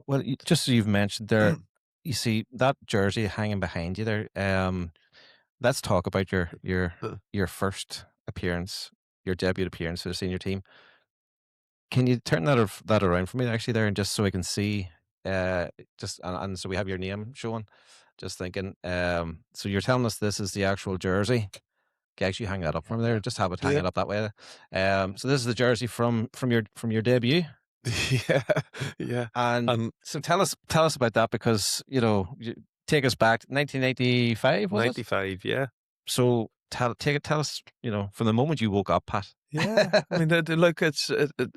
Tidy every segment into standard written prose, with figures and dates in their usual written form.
Well, just as you've mentioned there, you see that jersey hanging behind you there. Let's talk about your first appearance, your debut appearance for the senior team. Can you turn that around for me actually there, and just so I can see, uh, and so we have your name showing. Just thinking. So you're telling us this is the actual jersey. Can you actually hang that up from there? Just have it Yeah. hanging up that way. So this is the jersey from your debut. Yeah, yeah. And And so tell us about that, because take us back 1995, was it? 95, yeah. So tell us, from the moment you woke up, Pat. Yeah, I mean, look,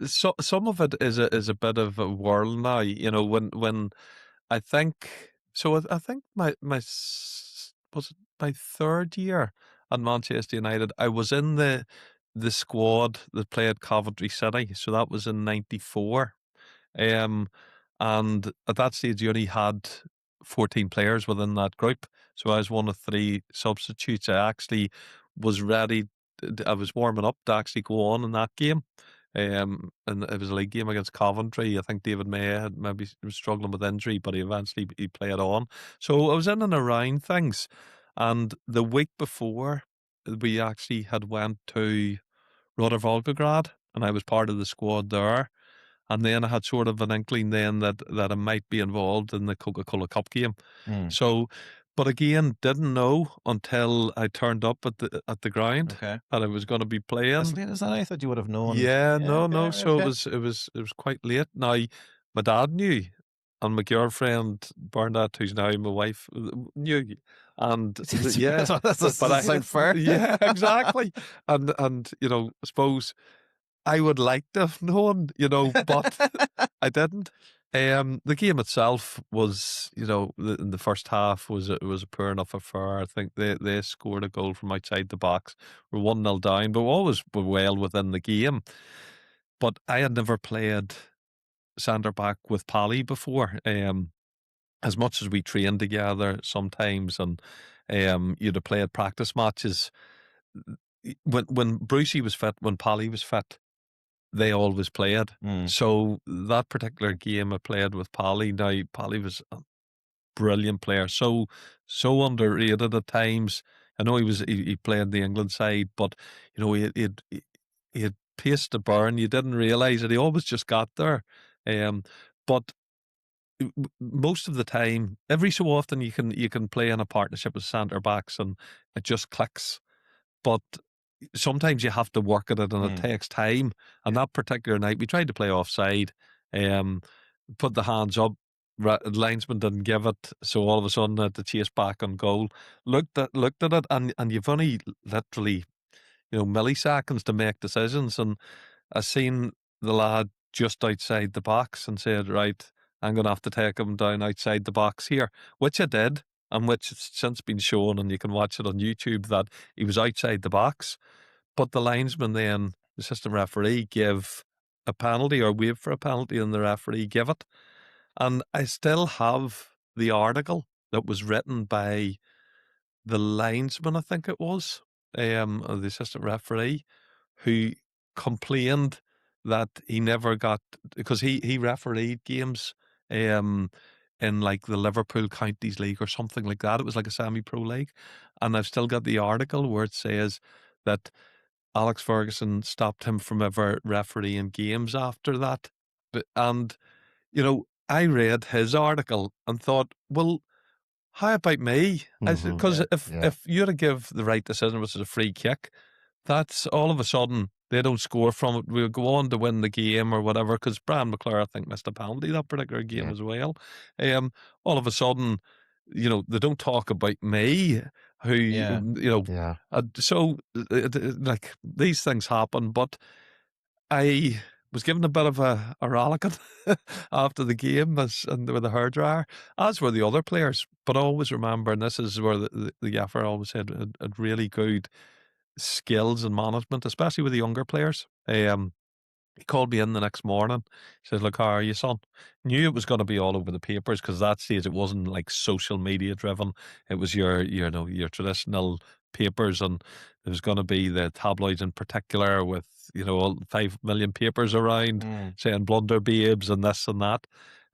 so some of it is a bit of a whirl now. When I think so, I think was it my third year at Manchester United. I was in the squad that played Coventry City, so that was in '94. Um, and at that stage, you only had 14 players within that group. So I was one of three substitutes. I actually was ready. I was warming up to actually go on in that game. And it was a league game against Coventry. I think David May had maybe was struggling with injury, but he played on. So I was in and around things. And the week before, we actually had went to Roder Volgograd, and I was part of the squad there. And then I had sort of an inkling then that I might be involved in the Coca-Cola Cup game. Mm, So, but again, didn't know until I turned up at the ground okay. that I was going to be As playing. late as that, I thought you would have known. Yeah, Yeah, no, okay, no. right, So it okay. was it was it was quite late. Now, my dad knew, and my girlfriend Bernadette, who's now my wife, knew, and yeah, That but doesn't sound fair. yeah, exactly, and I suppose I would like to have known, but I didn't. The game itself was, in the first half was a poor enough affair. I think they scored a goal from outside the box. We're 1-0 down, but always were well within the game. But I had never played centre back with Pally before. As much as we trained together sometimes, and you'd have played practice matches. When Brucey was fit, when Pally was fit, they always played. Mm, So that particular game I played with Pally. Now Pally was a brilliant player, so underrated at times. I know he played the England side, but he had pace to burn. You didn't realise it. He always just got there. Um, but most of the time, every so often, you can play in a partnership with centre backs, and it just clicks. But sometimes you have to work at it, and it mm. takes time. And that particular night, we tried to play offside, um, put the hands up. Linesman didn't give it, so all of a sudden I had to chase back on goal. Looked at it, and you've only literally milliseconds to make decisions. And I seen the lad just outside the box and said, "Right, I'm going to have to take him down outside the box here," which I did, and which has since been shown, and you can watch it on YouTube, that he was outside the box. But the linesman then, the assistant referee, gave a penalty or waved for a penalty, and the referee gave it. And I still have the article that was written by the linesman, I think it was, or the assistant referee, who complained that he never got, because he refereed games um, in like the Liverpool Counties League or something like that. It was like a semi-pro league, and I've still got the article where it says that Alex Ferguson stopped him from ever refereeing games after that. And I read his article and thought, well, how about me? Because Yeah, if yeah. if you're to give the right decision, which is a free kick, that's all of a sudden they don't score from it. We'll go on to win the game or whatever. Because Brian McClure, I think, missed a penalty that particular game Yeah. as well. Um, all of a sudden, they don't talk about me. Who Yeah. Yeah. so like these things happen, but I was given a bit of a rollicking after the game and with a hairdryer, as were the other players. But I always remember, and this is where the gaffer always said, had really good skills and management, especially with the younger players. He called me in the next morning. He says, "Look, how are you, son?" Knew it was going to be all over the papers, because that stage it wasn't like social media driven. It was your traditional papers, and there was going to be the tabloids in particular with all 5 million papers around Mm. saying blunder babes and this and that.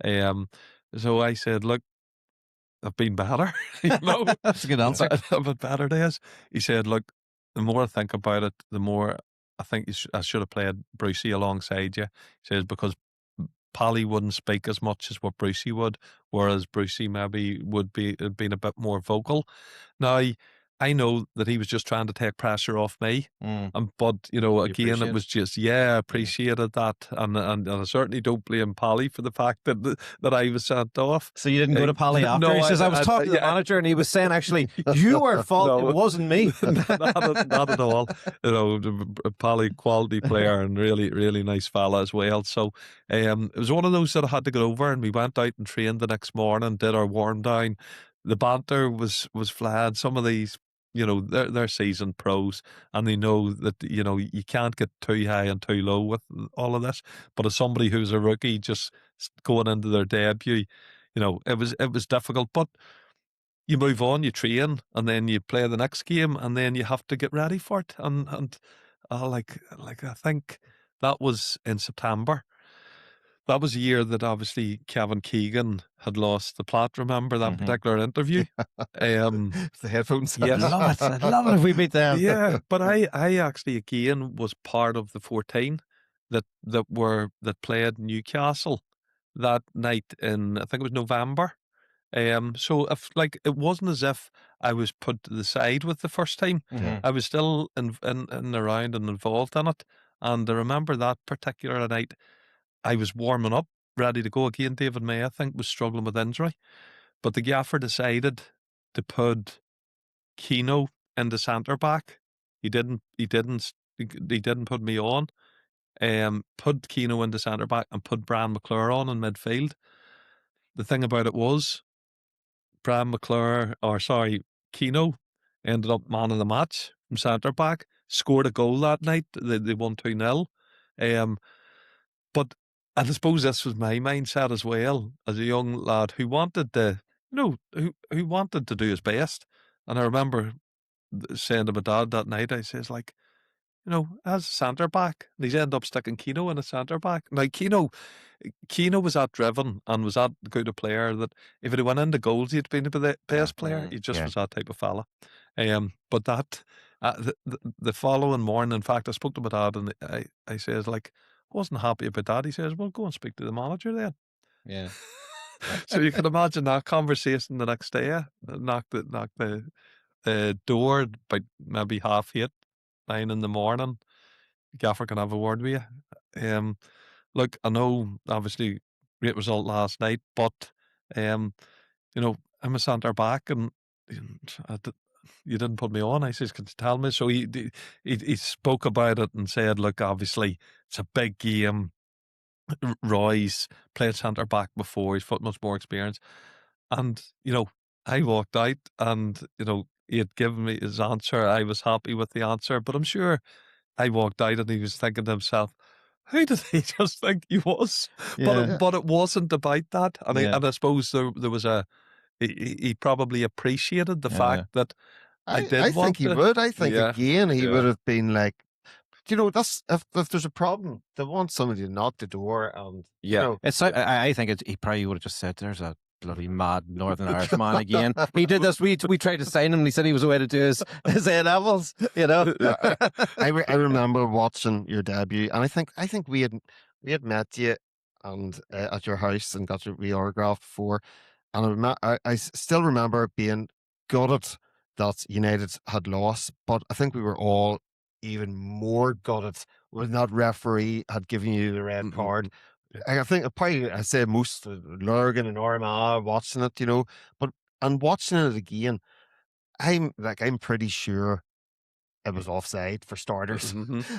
Um, so I said, look, I've been better, That's a good answer. I've had better days. He said, look, the more I think about it, the more I think I should have played Brucey alongside you. He says, because Pally wouldn't speak as much as what Brucey would, whereas Brucey maybe would be been a bit more vocal. Now, I know that he was just trying to take pressure off me, Mm. but You again, it appreciate it? was just I appreciated that, and I certainly don't blame Pally for the fact that I was sent off. So you didn't go to Pally after? No, He says, I was talking to the yeah, manager and he was saying, actually, you were at fault. It no, wasn't me. not at all. Pally, quality player and really, really nice fella as well. So it was one of those that I had to get over, and we went out and trained the next morning, did our warm down. The banter was flat. Some of these, they're seasoned pros, and they know that you can't get too high and too low with all of this. But as somebody who's a rookie just going into their debut, it was difficult. But you move on, you train, and then you play the next game, and then you have to get ready for it. And like I think that was in September. That was a year that obviously Kevin Keegan had lost the plot. Remember that Mhm. particular interview? The headphones. I'd Yes. love it. I'd love it if we beat them. Yeah, but I actually again was part of the 14 that played Newcastle that night in, I think it was November. So if it wasn't as if I was put to the side with the first team. Mhm. I was still in around and involved in it. And I remember that particular night I was warming up, ready to go again. David May, I think, was struggling with injury. But the gaffer decided to put Keno in the centre back. He didn't put me on. Put Keno in the centre back and put Brian McClure on in midfield. The thing about it was Keno ended up man of the match from centre back, scored a goal that night. They won 2-0. But I suppose this was my mindset as well, as a young lad who wanted who wanted to do his best. And I remember saying to my dad that night, I says, as a centre back, and he's ended up sticking Keno in a centre back. Now, Keno was that driven and was that good a player that if he went into goals, he'd been the best player. He just Yeah. was that type of fella. But that the following morning, in fact, I spoke to my dad and I says, I wasn't happy about that. He says, well, go and speak to the manager then. Yeah. So you can imagine that conversation the next day. Knocked the door by maybe 8:30, 9 in the morning. Gaffer can have a word with you. Look, I know obviously great result last night, but I'm a centre back and you didn't put me on. I says, can you tell me? So he spoke about it and said, look, obviously it's a big game. Roy's played centre back before. He's got much more experience. And, I walked out and, he had given me his answer. I was happy with the answer, but I'm sure I walked out and he was thinking to himself, who did he just think he was? Yeah. But it wasn't about that. And, Yeah. I suppose there was he probably appreciated the Yeah. fact that I did I want think he to. would. I think Yeah. again he Yeah. would have been like, that's if there's a problem, they want somebody to knock the door and It's like, I think he probably would have just said, there's a bloody mad Northern Irishman again. He did this. We tried to sign him and he said he was away to do his A-levels, I remember watching your debut, and I think we had met you and at your house and got your re-autograph before, and I still remember being gutted that United had lost, but I think we were all even more gutted when that referee had given you the red card. I think probably I say most Lurgan and Armagh watching it, but and watching it again, I'm pretty sure it was offside for starters.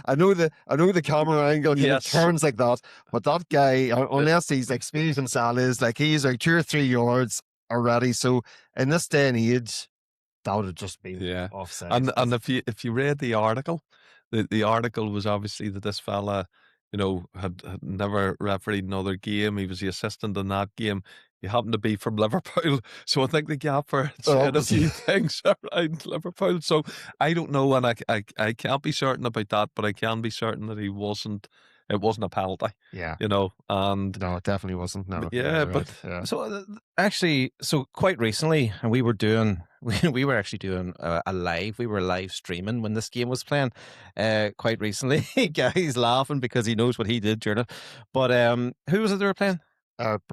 I know the camera angle kind of turns like that, but that guy, unless he's like Speed Gonzalez, he's 2 or 3 yards already. So in this day and age, that would have just been offside. And if you read the article, the article was obviously that this fella, had never refereed another game. He was the assistant in that game. He happened to be from Liverpool. So I think the gaffer said a few things around Liverpool. So I don't know, and I can't be certain about that, but I can be certain that he wasn't it wasn't a penalty. Yeah. And No, it definitely wasn't. No, yeah, you're but right. Yeah. So actually, so quite recently, and we were doing, we were actually doing a live. We were live streaming when this game was playing. Quite recently, Guy's laughing because he knows what he did during it. But who was it they were playing?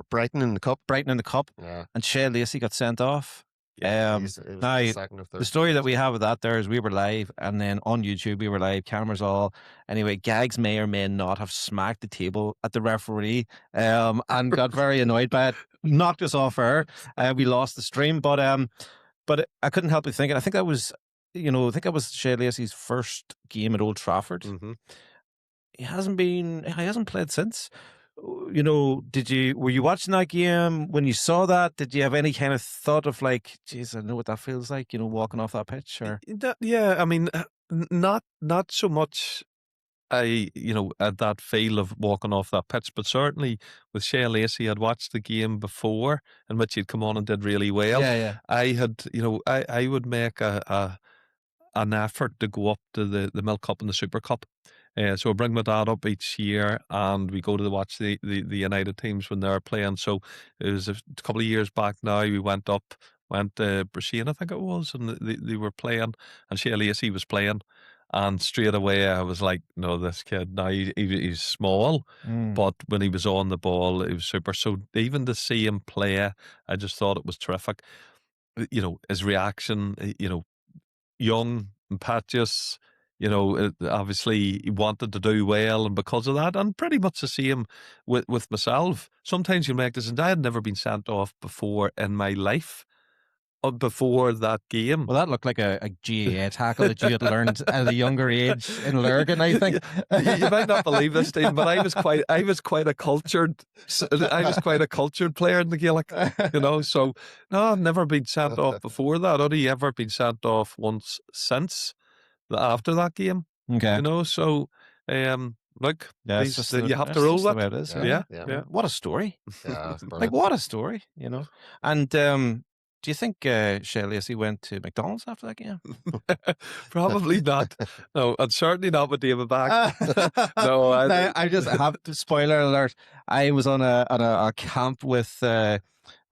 Brighton in the cup. Brighton in the cup, Yeah. and Shea Lacey got sent off. Yeah, It was Now the second or the third. story that we have of that there is we were live, and then on YouTube we were live, cameras all. Anyway, Gags may or may not have smacked the table at the referee, and got very annoyed by it, knocked us off air. We lost the stream, but I couldn't help but thinking. I think that was, I think that was Shea Lacey's first game at Old Trafford. Mm-hmm. He hasn't played since. Were you watching that game when you saw that? Did you have any kind of thought of like, geez, I know what that feels like, walking off that pitch? Or Yeah, I mean, not so much. At that feel of walking off that pitch, but certainly with Shea Lacey, I'd watched the game before in which he'd come on and did really well. Yeah. I had, I would make an effort to go up to the Milk Cup and the Super Cup. So I bring my dad up each year, and we go to watch the United teams when they're playing. So it was a couple of years back now. We went to Brisbane, I think it was, and they were playing, and Shea Lacey was playing. And straight away, I was like, no, this kid, now he's small, but when he was on the ball, it was super. So even to see him play, I just thought it was terrific. His reaction, young, impetuous, obviously he wanted to do well, and because of that, and pretty much the same with myself. Sometimes you make this, and I had never been sent off before in my life. Before that game. Well, that looked like a GAA tackle that you had learned at a younger age in Lurgan, I think. You might not believe this, Steve, but I was quite a cultured player in the Gaelic, So no, I've never been sent off before that. Only ever been sent off once since after that game. Okay. So look, yeah, you have to roll that. It is. Yeah. What a story! Yeah, it's Like, brilliant. what a story, And do you think Shea Lacey went to McDonald's after that game? Probably not. No, and certainly not with David back. No, I just have to, spoiler alert. I was on a camp with a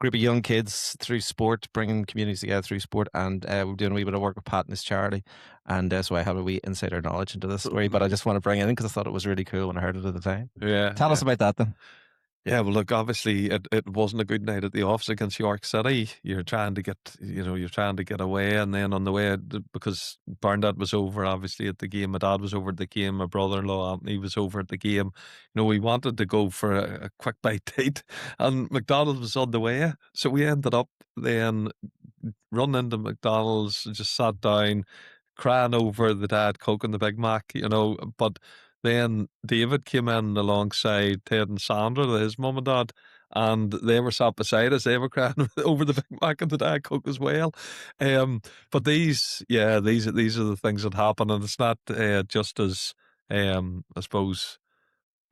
group of young kids through sport, bringing communities together through sport, and we're doing a wee bit of work with Pat and his charity, and so I have a wee insider knowledge into this story. But I just want to bring it in because I thought it was really cool when I heard it at the time. Yeah. Tell us about that then. Yeah, well, look, obviously it wasn't a good night at the office against York City. You're trying to get away, and then on the way, because Barndad was over, obviously, at the game. My dad was over at the game. My brother-in-law, Anthony, was over at the game. We wanted to go for a quick bite to eat, and McDonald's was on the way. So we ended up then running into McDonald's, just sat down, crying over the Diet Coke and the Big Mac, but then David came in alongside Ted and Sandra, his mum and dad, and they were sat beside us. They were crying over the Big Mac and the Diet Coke as well. But these are the things that happen, and it's not just as I suppose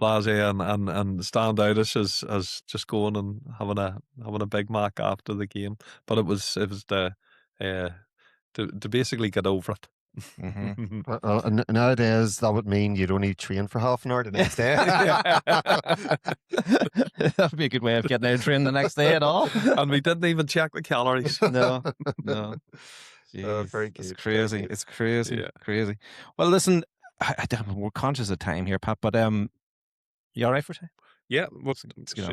blasé and stand out as just going and having a Big Mac after the game. But it was to basically get over it. Mm-hmm. Nowadays, that would mean you'd only train for half an hour the next day. That would be a good way of getting out of train the next day at all. And we didn't even check the calories. No. Very It's good, crazy. very good. It's crazy. Yeah. Crazy. Well, listen, we're conscious of time here, Pat, but you all right for time? Yeah, Let's get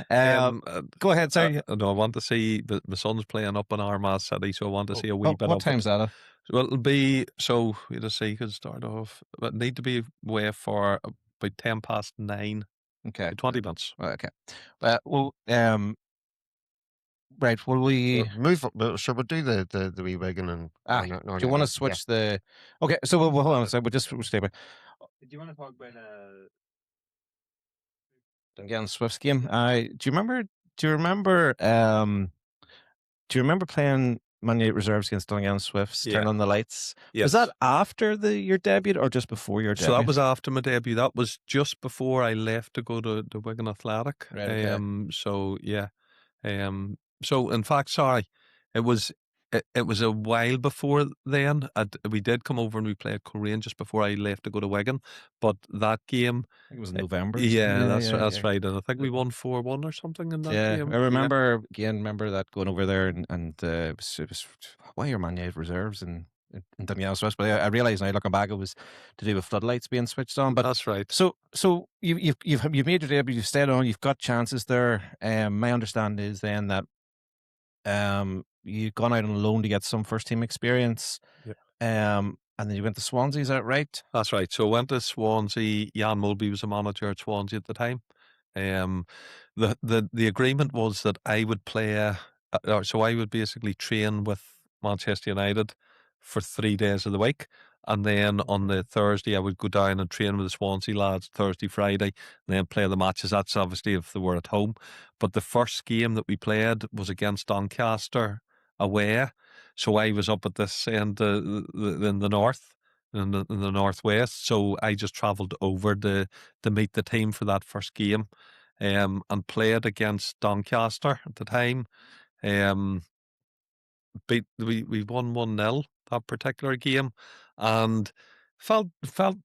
on. Go ahead, sorry. No, I want to see my son's playing up in Armagh City, so I want to see a wee bit what of time's it. that? Well, it'll be, so we'll just see, could start off, but need to be away for about 9:10. Okay. 20 minutes. Okay. Well, right, will we move? Should we do the wee Wigan and? do you want to switch the? Okay, so we'll hold on a second. We'll stay by. Do you want to talk about Dungannon Swift's game? Do you remember? Do you remember playing Man United reserves against Dungannon Swifts? Yeah. Turn on the lights. Yes. Was that after your debut or just before your debut? So that was after my debut. That was just before I left to go to Wigan Athletic. Right, okay. So yeah. So in fact, sorry, it was it was a while before then. We did come over and we played Korean just before I left to go to Wigan. But that game, I think it was in November or something. yeah, Yeah, that's yeah, right. And I think we won 4-1 or something in that yeah. game. I Yeah, remember that going over there and it was why your man had reserves and done else. But I realised now looking back, it was to do with floodlights being switched on. But that's right. so you've made your debut, you've stayed on, you've got chances there. My understanding is then that you've gone out on loan to get some first team experience. And then you went to Swansea, is that right? That's right. So I went to Swansea. Jan Mulby was a manager at Swansea at the time. Um, the agreement was that I would play, so I would basically train with Manchester United for 3 days of the week, and then on the Thursday I would go down and train with the Swansea lads Thursday, Friday, and then play the matches. That's obviously if they were at home. But the first game that we played was against Doncaster away, so I was up at this end, in the north in the northwest. So I just travelled over to meet the team for that first game, and played against Doncaster at the time. Um, we won 1-0 that particular game, and felt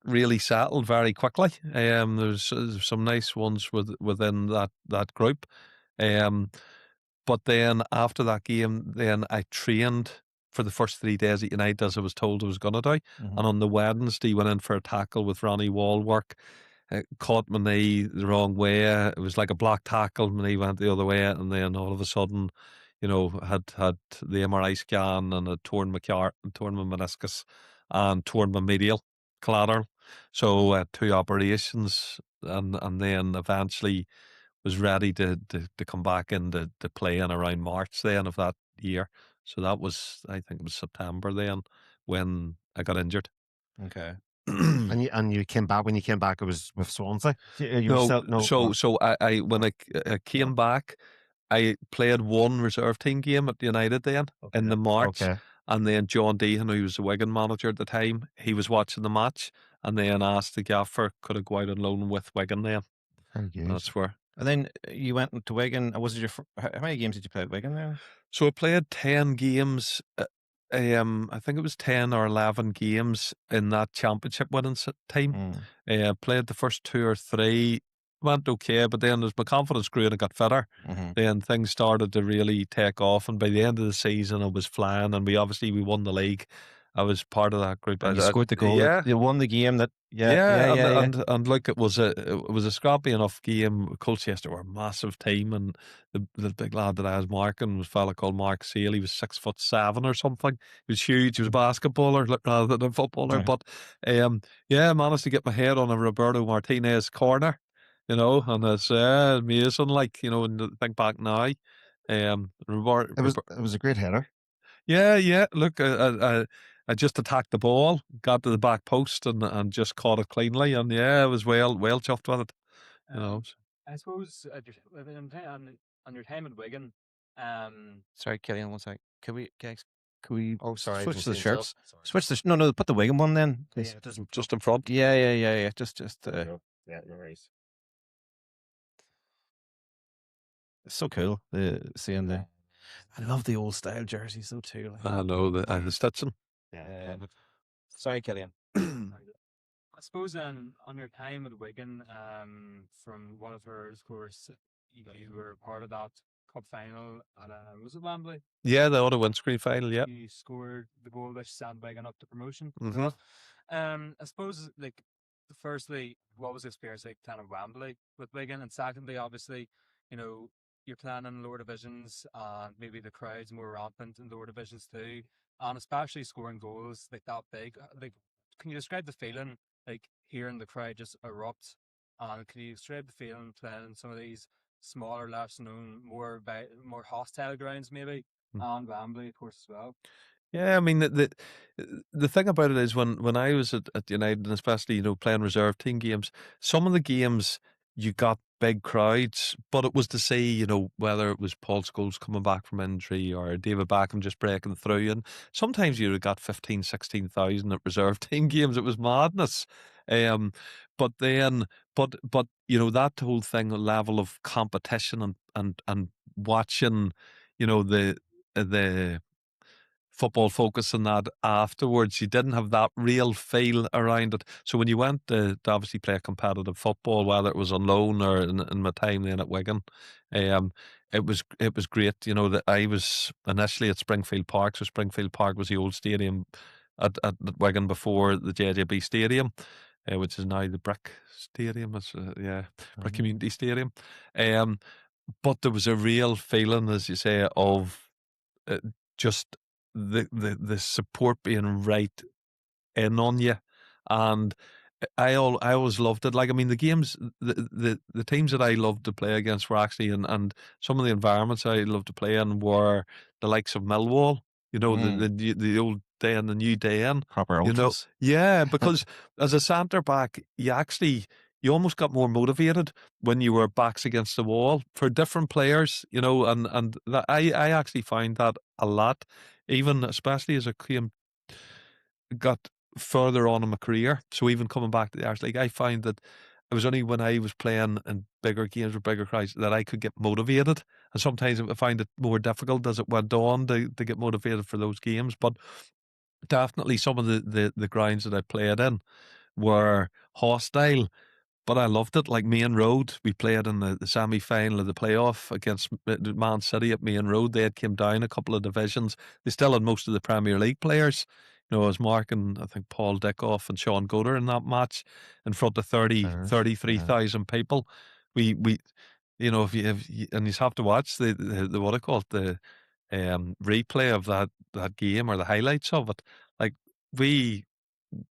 really settled very quickly. There's some nice ones within that group. Um, but then after that game, then I trained for the first 3 days at United as I was told I was going to do. Mhm. And on the Wednesday, went in for a tackle with Ronnie Wallwork. Caught my knee the wrong way. It was like a block tackle. My knee went the other way, and then all of a sudden, had the MRI scan and had torn my meniscus, and torn my medial collateral. So two operations, and then eventually was ready to come back in to play in around March then of that year. So that was, I think it was September then when I got injured. Okay. And you came back when you came back. It was with Swansea. You were No, still no. so I when I came back, I played one reserve team game at United then in the March, Okay, and then John Deehan, who was the Wigan manager at the time, he was watching the match, and then asked the gaffer could I go out on loan with Wigan then. very good. That's where. And then you went to Wigan. Was it how many games did you play at Wigan then? So I played 10 games. I think it was 10 or 11 games in that championship winning team. Played the first 2 or 3, went okay, but then as my confidence grew and I got fitter, Mm-hmm. then things started to really take off. And by the end of the season, I was flying, and we won the league. I was part of that group. And you scored the goal. Yeah, You won the game. Yeah, yeah, yeah, yeah, yeah. and look, it was a scrappy enough game. Colchester were a massive team, and the big lad that I was marking was a fella called Mark Sale. He was 6'7" or something. He was huge. He was a basketballer rather than a footballer. Right. But yeah, I managed to get my head on a Roberto Martinez corner, and it's amazing. Like when you think back now, It was a great header. yeah, yeah. Look, I just attacked the ball, got to the back post, and just caught it cleanly. And yeah, I was well chuffed with it. You know. I suppose on your time at Wigan, Sorry, Killian, one sec. Guys, can we Oh, sorry, I switch didn't the see shirts? himself. Switch the no, put the Wigan one then, Yeah, please. it doesn't. Just in front. Yeah, yeah, yeah, yeah. Just Yeah, no worries. it's so cool. Seeing the. I love the old style jerseys though too. Like. I know the Stetson. Yeah, Sorry, Killian. I suppose on your time at Wigan, from what I've heard, of course, you were part of that cup final at was it Wembley? Yeah, the auto windscreen final. Yeah. You scored the goal which sent Wigan up to promotion. Mhm. I suppose firstly, what was the experience like playing at Wembley with Wigan, and secondly, obviously, you're playing in lower divisions, and maybe the crowd's more rampant in lower divisions too, and especially scoring goals like that big. Can you describe the feeling like hearing the crowd just erupt, and can you describe the feeling playing in some of these smaller, less known, more hostile grounds maybe, and Wembley, of course, as well? Yeah, I mean the thing about it is when I was at United, and especially playing reserve team games, some of the games you got big crowds, but it was to see whether it was Paul Scholes coming back from injury or David Beckham just breaking through, and sometimes you got 15,000-16,000 at reserve team games. It was madness. Um, but then but that whole thing, level of competition and watching the Football Focus and that afterwards. You didn't have that real feel around it. So when you went to obviously play competitive football, whether it was on loan or in my time then at Wigan, um, it was great. You know, that I was initially at Springfield Park. So Springfield Park was the old stadium at Wigan before the JJB Stadium, which is now the Brick Stadium. It's Brick Community Stadium. But there was a real feeling, as you say, of uh, just the support being right in on you, and I always loved it. Like, I mean, the games, the teams that I loved to play against were actually, and some of the environments I loved to play in were the likes of Millwall. You know, the old day and the new day in. Proper You know, ultras. yeah, because as a centre back, you almost got more motivated when you were backs against the wall for different players. You know, and that, I actually find that a lot, even especially as I got further on in my career. So even coming back to the Irish League, I find that it was only when I was playing in bigger games with bigger crowds that I could get motivated. And sometimes I find it more difficult as it went on to get motivated for those games. But definitely some of the grounds that I played in were hostile, but I loved it. Like Main Road, we played in the semi-final of the playoff against Man City at Main Road. They had came down a couple of divisions. They still had most of the Premier League players. You know, I was marking, I think, Paul Dickoff and Sean Goder in that match in front of Irish. 33,000 people. We, you know, if you and you have to watch the what I call it, the replay of that game or the highlights of it. Like, we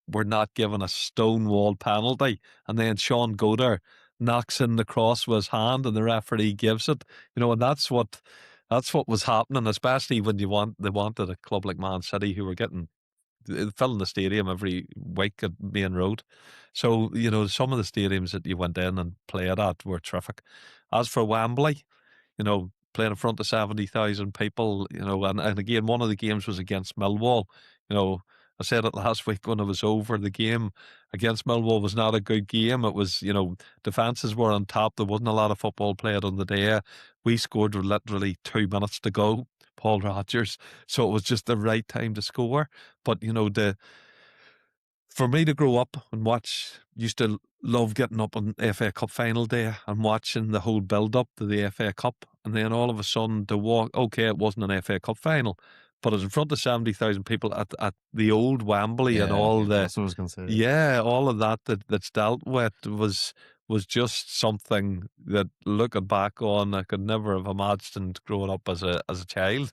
were not given a stonewall penalty, and then Sean Goder knocks in the cross with his hand, and the referee gives it. You know, and that's what was happening, especially when they wanted a club like Man City who were getting filling the stadium every week at Main Road. So, you know, some of the stadiums that you went in and played at were terrific. As for Wembley, you know, playing in front of 70,000 people, you know, and again, one of the games was against Millwall. You know, I said it last week when it was over. The game against Millwall was not a good game. It was, you know, defences were on top. There wasn't a lot of football played on the day. We scored with literally 2 minutes to go, Paul Rodgers. So it was just the right time to score. But, you know, for me to grow up and watch, used to love getting up on FA Cup final day and watching the whole build up to the FA Cup. And then all of a sudden to walk, okay, it wasn't an FA Cup final, but it was in front of 70,000 people at the old Wembley, and all That's what I was going to say. yeah, all of that's dealt with was just something that, looking back on, I could never have imagined growing up as a child,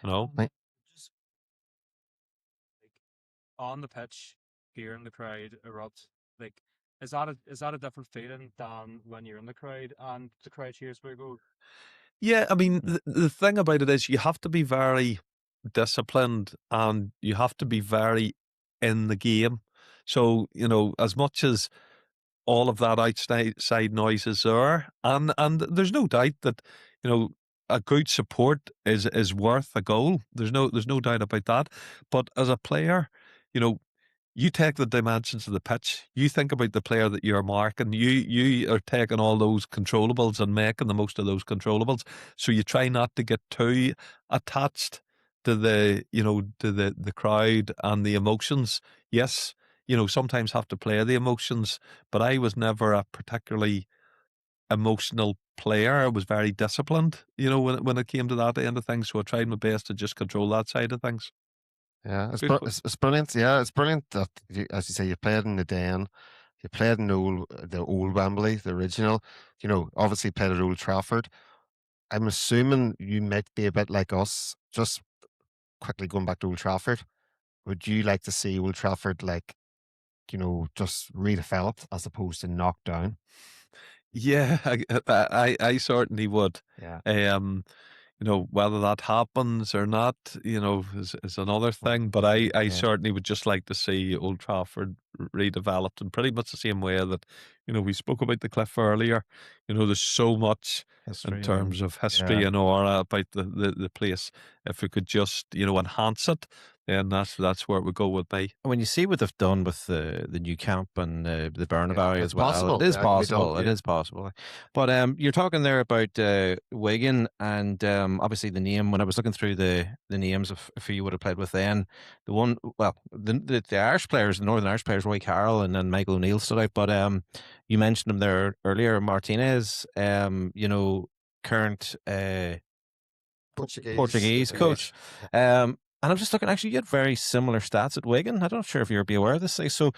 you know? Right. Just like on the pitch, hearing the crowd erupt, like is that a different feeling than when you're in the crowd and the crowd cheers for a goal? Yeah, I mean, the thing about it is you have to be very disciplined, and you have to be very in the game. So, you know, as much as all of that outside noise is there, and there's no doubt that, you know, a good support is worth a goal. There's no doubt about that. But as a player, you know, you take the dimensions of the pitch. You think about the player that you're marking. You are taking all those controllables and making the most of those controllables. So you try not to get too attached to the crowd and the emotions. Yes, you know, sometimes have to play the emotions, but I was never a particularly emotional player. I was very disciplined, you know, when it came to that end of things. So I tried my best to just control that side of things. Yeah, Good. it's brilliant. Yeah, it's brilliant that, as you say, you played in the Den, you played in the old Wembley, the original. You know, obviously played at Old Trafford. I'm assuming you might be a bit like us. Just quickly going back to Old Trafford, would you like to see Old Trafford, like, you know, just redeveloped as opposed to knocked down? Yeah, I certainly would. Yeah. You know, whether that happens or not, you know, is another thing. But I Yeah. certainly would just like to see Old Trafford redeveloped in pretty much the same way that, you know, we spoke about the Cliff earlier. You know, there's so much in History terms of history Yeah. and aura about the place. If we could just, you know, enhance it, then that's where it would go with me. When you see what they've done with the new camp and the Bernabeu Yeah, as it's well, possible. it is Yeah, it can be done. possible. It is possible. But you're talking there about Wigan, and obviously the name. When I was looking through the names of who you would have played with, then the one, well, the Irish players, the Northern Irish players, Roy Carroll and then Michael O'Neill stood out. But you mentioned him there earlier, Martinez. Current Portuguese coach. And I'm just looking, actually, you had very similar stats at Wigan. I'm not sure if you'd be aware of this. So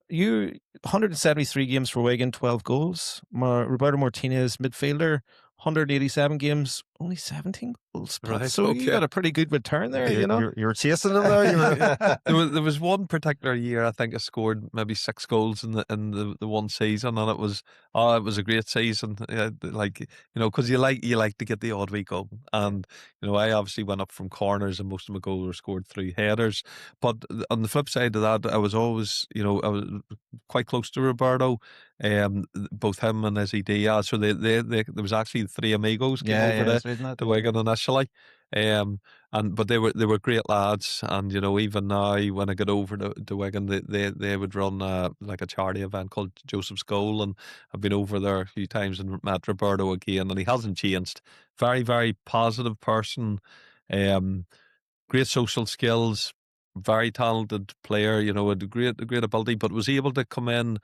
you 173 games for Wigan, 12 goals. Roberto Martinez, midfielder, 187 games, only 17 goals. Right, So you got a pretty good return there, you know. You're chasing him there. There was one particular year I think I scored maybe 6 goals in the one season, and it was a great season. Because you like to get the odd week goal, and I obviously went up from corners, and most of my goals were scored through headers. But on the flip side of that, I was always I was quite close to Roberto, both him and Izzy Diaz. So there was actually three amigos came over to Wigan initially. But they were great lads, and even now when I get over to Wigan, they would run like a charity event called Joseph's Goal, and I've been over there a few times and met Roberto again, and he hasn't changed. Very, very positive person, great social skills, very talented player. Had a great ability, but was able to come in,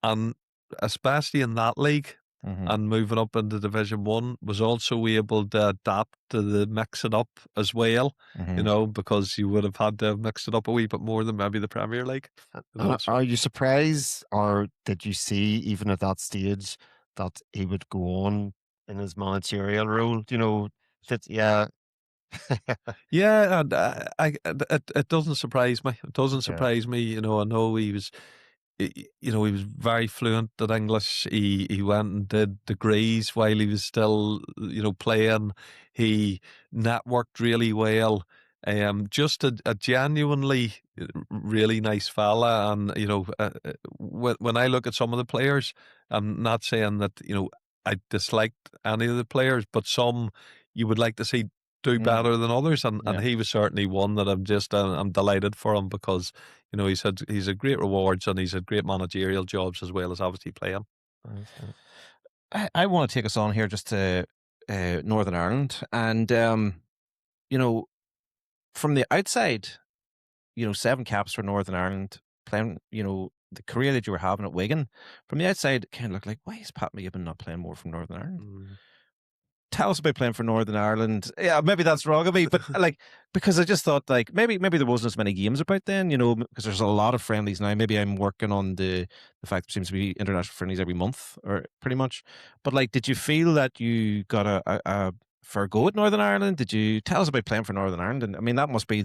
and especially in that league. And moving up into Division 1, was also able to adapt to the mix it up as well, because you would have had to have mixed it up a wee bit more than maybe the Premier League. Are you surprised, or did you see, even at that stage, that he would go on in his managerial role? Yeah. Yeah, and it doesn't surprise me. It doesn't surprise me. I know he was he was very fluent at English. He went and did degrees while he was still, playing. He networked really well. Just a genuinely really nice fella. And when I look at some of the players, I'm not saying that I disliked any of the players, but some you would like to see do better than others, and he was certainly one that I'm delighted for him, because he's had great rewards, and he's had great managerial jobs as well as obviously playing. I want to take us on here just to Northern Ireland, and from the outside, 7 caps for Northern Ireland, playing, the career that you were having at Wigan. From the outside, it kind of looked like, why is Pat McGibbon not playing more from Northern Ireland? Tell us about playing for Northern Ireland. Yeah, maybe that's wrong of me, but because I just thought maybe there wasn't as many games about then, because there's a lot of friendlies now. Maybe I'm working on the fact there seems to be international friendlies every month, or pretty much. But did you feel that you got a fair go at Northern Ireland? Did you tell us about playing for Northern Ireland? And I mean, that must be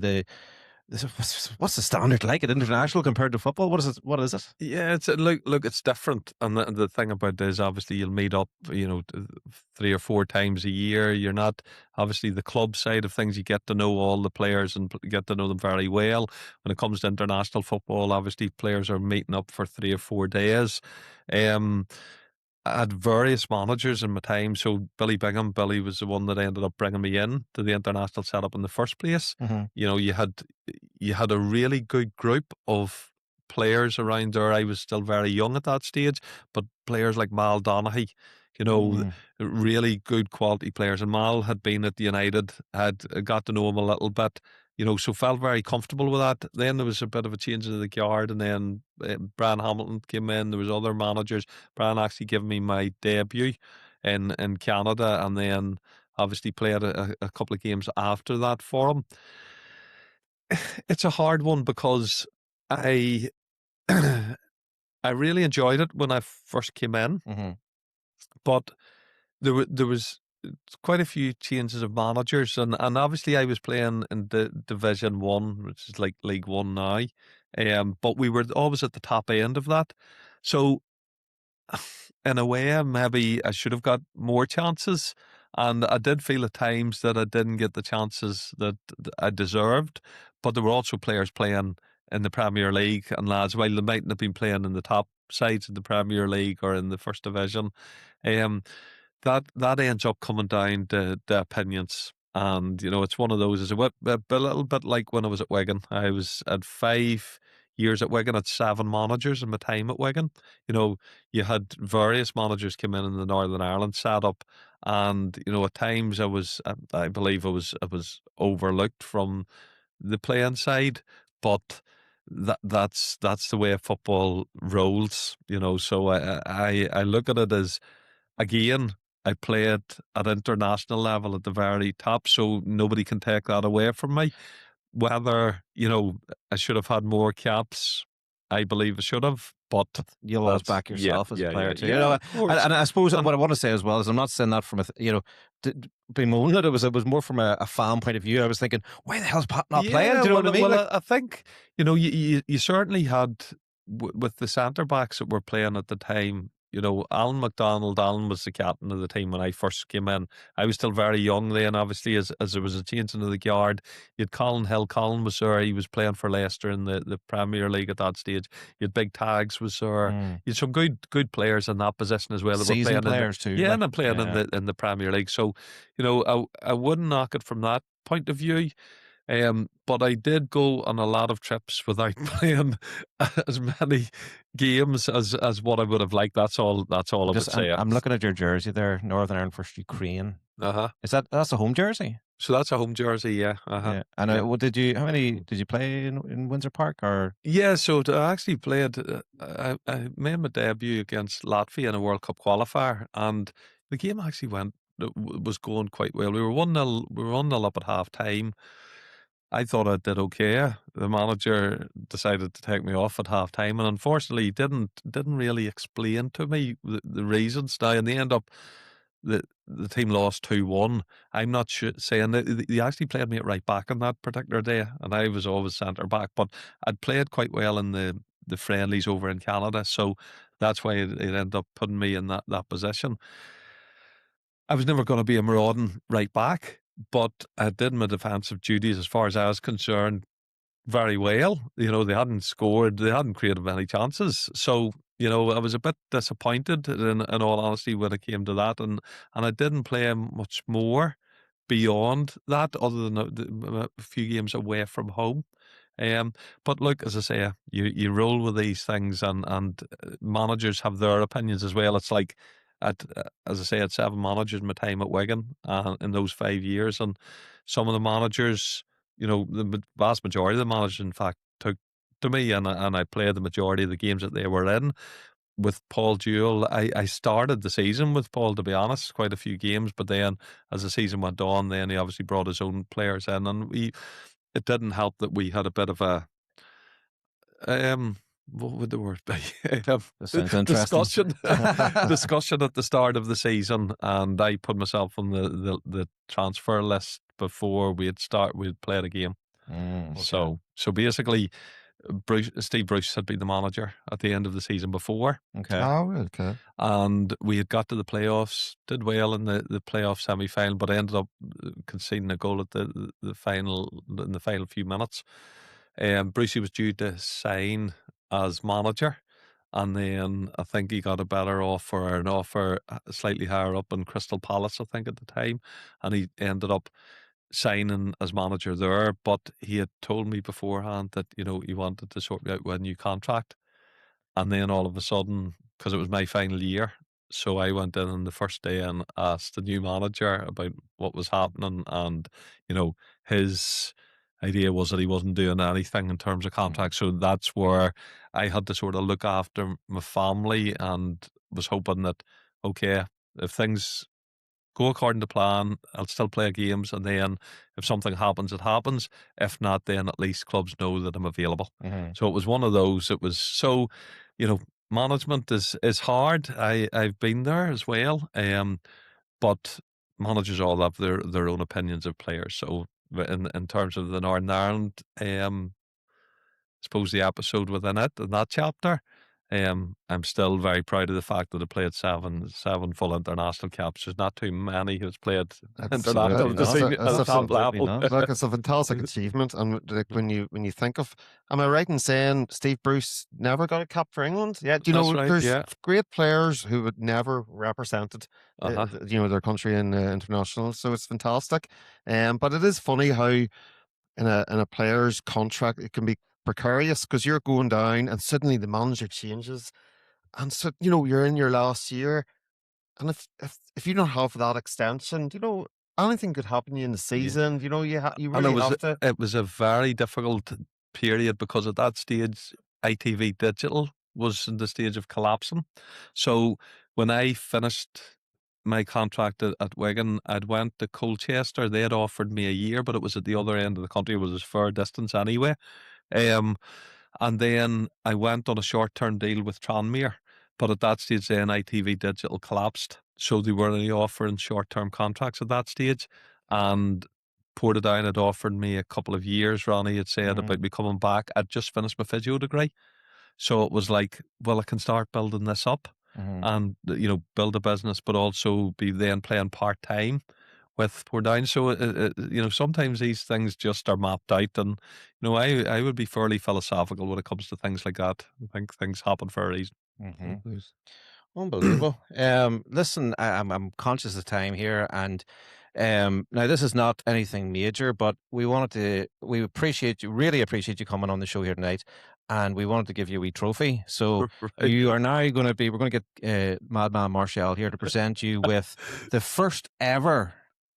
what's the standard like at international compared to football? What is it? Yeah, it's look, it's different, and the thing about it is obviously you'll meet up, 3 or 4 times a year. You're not obviously the club side of things. You get to know all the players and get to know them very well. When it comes to international football, obviously players are meeting up for 3 or 4 days. I had various managers in my time. So Billy was the one that ended up bringing me in to the international setup in the first place. You had a really good group of players around there. I was still very young at that stage, but players like Mal Donaghy, really good quality players. And Mal had been at the United, had got to know him a little bit, so felt very comfortable with that. Then there was a bit of a change of the guard, and then Brian Hamilton came in. There was other managers. Brian actually gave me my debut in Canada, and then obviously played a couple of games after that for him. It's a hard one, because I I really enjoyed it when I first came in, but there was quite a few changes of managers, and obviously I was playing in the Division 1, which is like League 1 now, but we were always at the top end of that. So in a way, maybe I should have got more chances, and I did feel at times that I didn't get the chances that I deserved, but there were also players playing in the Premier League, and lads, while they mightn't have been playing in the top sides of the Premier League or in the First Division, that ends up coming down to opinions. And, it's one of those, it's a little bit like when I was at Wigan. I was at 5 years at Wigan, at 7 managers in my time at Wigan. You had various managers come in the Northern Ireland setup, and, at times I believe I was overlooked from the playing side, but that's the way football rolls. So I look at it as, again, I played at international level at the very top, so nobody can take that away from me. Whether, I should have had more caps, I believe I should have, but You'll always that's, back yeah, yourself as a yeah, player yeah, too. yeah, of course. And I suppose And what I want to say as well is I'm not saying that from bemoaning it. It was more from a fan point of view. I was thinking, why the hell's Pat not playing? yeah, Do you know well, what I mean? well, I think, you certainly had, with the centre backs that were playing at the time. Alan McDonald. Alan was the captain of the team when I first came in. I was still very young then, obviously, as there was a change into the guard. You had Colin Hill. Colin was there. He was playing for Leicester in the Premier League at that stage. You had Big Tags was there. Mm. You had some good players in that position as well that were Seasoned playing players too. yeah, Like, and then playing yeah. in the Premier League. So, I wouldn't knock it from that point of view. But I did go on a lot of trips without playing as many games as what I would have liked. That's all I would say. I'm looking at your jersey there, Northern Ireland versus Ukraine. Uh-huh. That's a home jersey? So that's a home jersey, yeah. Uh-huh. Yeah. And Yeah. what how many did you play in Windsor Park or? Yeah, so I actually played, I made my debut against Latvia in a World Cup qualifier, and the game actually was going quite well. We were 1-0 up at half time. I thought I did okay. The manager decided to take me off at half time, and unfortunately, he didn't really explain to me the reasons. Now, in the end up, the team lost 2-1. I'm not sure, saying they actually played me at right back on that particular day, and I was always centre back. But I'd played quite well in the friendlies over in Canada, so that's why it ended up putting me in that position. I was never going to be a marauding right back, but I did my defensive duties as far as I was concerned very well. They hadn't scored, they hadn't created many chances. So, I was a bit disappointed in all honesty when it came to that. And I didn't play much more beyond that other than a few games away from home. But look, as I say, you roll with these things, and managers have their opinions as well. It's like, as I say, I had 7 managers in my time at Wigan in those 5 years, and some of the managers, the vast majority of the managers, in fact, took to me, and I played the majority of the games that they were in. With Paul Jewell, I started the season with Paul, to be honest, quite a few games, but then as the season went on, then he obviously brought his own players in, and it didn't help that we had a bit of a what would the word be? That sounds interesting. discussion at the start of the season, and I put myself on the transfer list before we'd played a game. Okay. So basically, Steve Bruce had been the manager at the end of the season before. Okay. Oh, okay. And we had got to the playoffs, did well in the playoff semi-final, but ended up conceding a goal at the in the final few minutes. Brucey was due to sign as manager, and then I think he got a better offer, or an offer slightly higher up in Crystal Palace, I think, at the time, and he ended up signing as manager there. But he had told me beforehand that he wanted to sort me out with a new contract. And then all of a sudden, because it was my final year, so I went in on the first day and asked the new manager about what was happening. And, his idea was that he wasn't doing anything in terms of contract. So that's where I had to sort of look after my family, and was hoping that, okay, if things go according to plan, I'll still play games, and then if something happens, it happens. If not, then at least clubs know that I'm available. Mm-hmm. So it was one of those. It was so, management is hard. I've been there as well. But managers all have their own opinions of players. So in terms of the Northern Ireland, I suppose the episode within it, in that chapter, I'm still very proud of the fact that I played seven full international caps. There's not too many who's played international at Absolutely the not. top Absolutely level. not. Look, it's a fantastic achievement, and like when you think of, am I right in saying Steve Bruce never got a cap for England? Yeah, do you That's know right, there's yeah. great players who would never represented, their country in international, so it's fantastic. But it is funny how in a player's contract it can be precarious because you're going down and suddenly the manager changes, and so you're in your last year. And if you don't have that extension, anything could happen to you in the season. You And really have to. it was a very difficult period because at that stage, ITV Digital was in the stage of collapsing. So when I finished my contract at Wigan, I'd went to Colchester. They had offered me a year, but it was at the other end of the country. It was a fair distance anyway. Um, and then I went on a short-term deal with Tranmere. But at that stage, then ITV Digital collapsed. So they were only offering short-term contracts at that stage. And Portadown had offered me a couple of years. Ronnie had said about me coming back. I'd just finished my physio degree. So it was like, well, I can start building this up and, build a business, but also be then playing part-time with Portadown. So, sometimes these things just are mapped out. And, I would be fairly philosophical when it comes to things like that. I think things happen for a reason. Unbelievable. Listen, I'm conscious of time here, and now this is not anything major, but we really appreciate you coming on the show here tonight, and we wanted to give you a wee trophy. So Right. you are now we're going to get Madman Marshall here to present you with the first ever,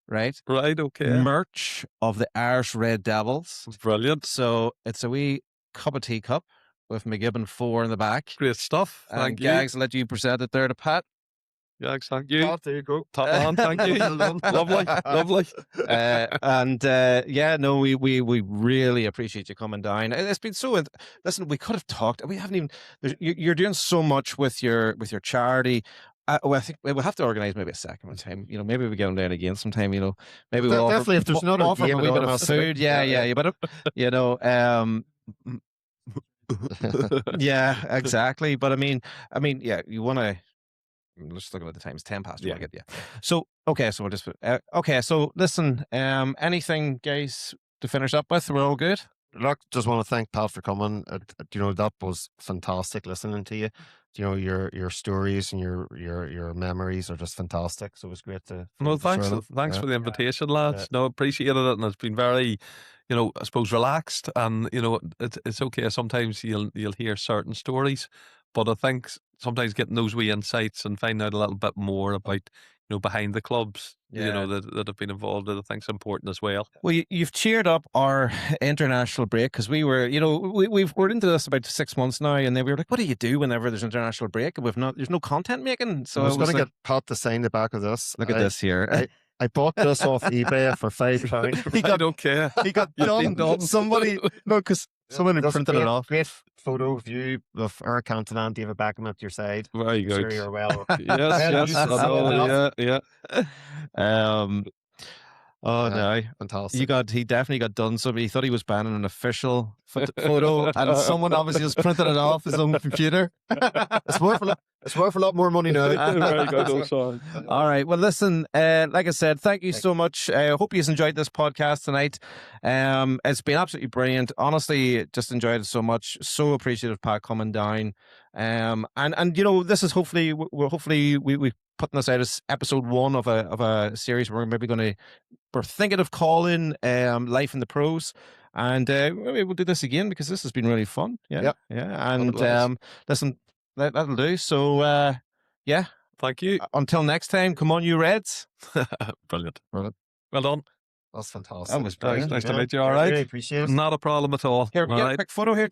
right, Okay. merch of the Irish Red Devils. Brilliant. So it's a wee cup of tea cup with McGibbon 4 in the back. Great stuff. And Thank you. Gags, let you present it there to Pat. Gags, thank you. There you go. Top man, thank you. Lovely. We really appreciate you coming down. It's been so. Listen, we could have talked. We haven't even. You're doing so much with your charity. I think we'll have to organise maybe a second one time. Maybe we get them down again sometime. Maybe we'll Definitely if there's another offer game a wee at bit all, of food. Yeah. But yeah, exactly. But I mean, yeah, you want to. Let's look at the time. It's 10 past. Yeah. So okay, so we'll just okay. So listen, anything, guys, to finish up with? We're all good. Look, just want to thank Pat for coming. That was fantastic listening to you. Your stories and your memories are just fantastic. So it was great to. No, thanks. share them. Thanks Yeah. for the invitation, lads. Yeah. No, appreciated it, and it's been very, I suppose relaxed, and it's okay. Sometimes you'll hear certain stories, but I think sometimes getting those wee insights and finding out a little bit more about behind the clubs, that have been involved, I think is important as well. Well, you've cheered up our international break because we were, we're into this about 6 months now, and then we were like, what do you do whenever there's an international break? And there's no content making. So I was going to like, get Pat to sign the back of this. Look at this here. I bought this off eBay for £5. I don't care. He got done. Somebody, no, because someone printed it off. Great photo view of Eric Cantona and David Beckham at your side. Very I'm good. sure you're well. Yes. I know, yeah. No. Fantastic. He definitely got done. Somebody he thought he was banning an official photo, and someone obviously just printed it off his own computer. It's worth a lot more money now. Very good. Oh, sorry. All right. Well, listen, like I said, thank you so much. I hope you enjoyed this podcast tonight. It's been absolutely brilliant. Honestly, just enjoyed it so much. So appreciative, Pat, coming down. And this is hopefully we putting this out as episode 1 of a series we're maybe we're thinking of calling Life in the Pros. And maybe we'll do this again because this has been really fun. Yeah. Yep. Yeah. And listen, that'll do. So yeah. Thank you. Until next time, come on, you Reds. Brilliant. Brilliant. Well done. That's fantastic. That was brilliant. Nice to meet you. All right. Really appreciate it. Not a problem at all. Here, we All get right. a quick photo here.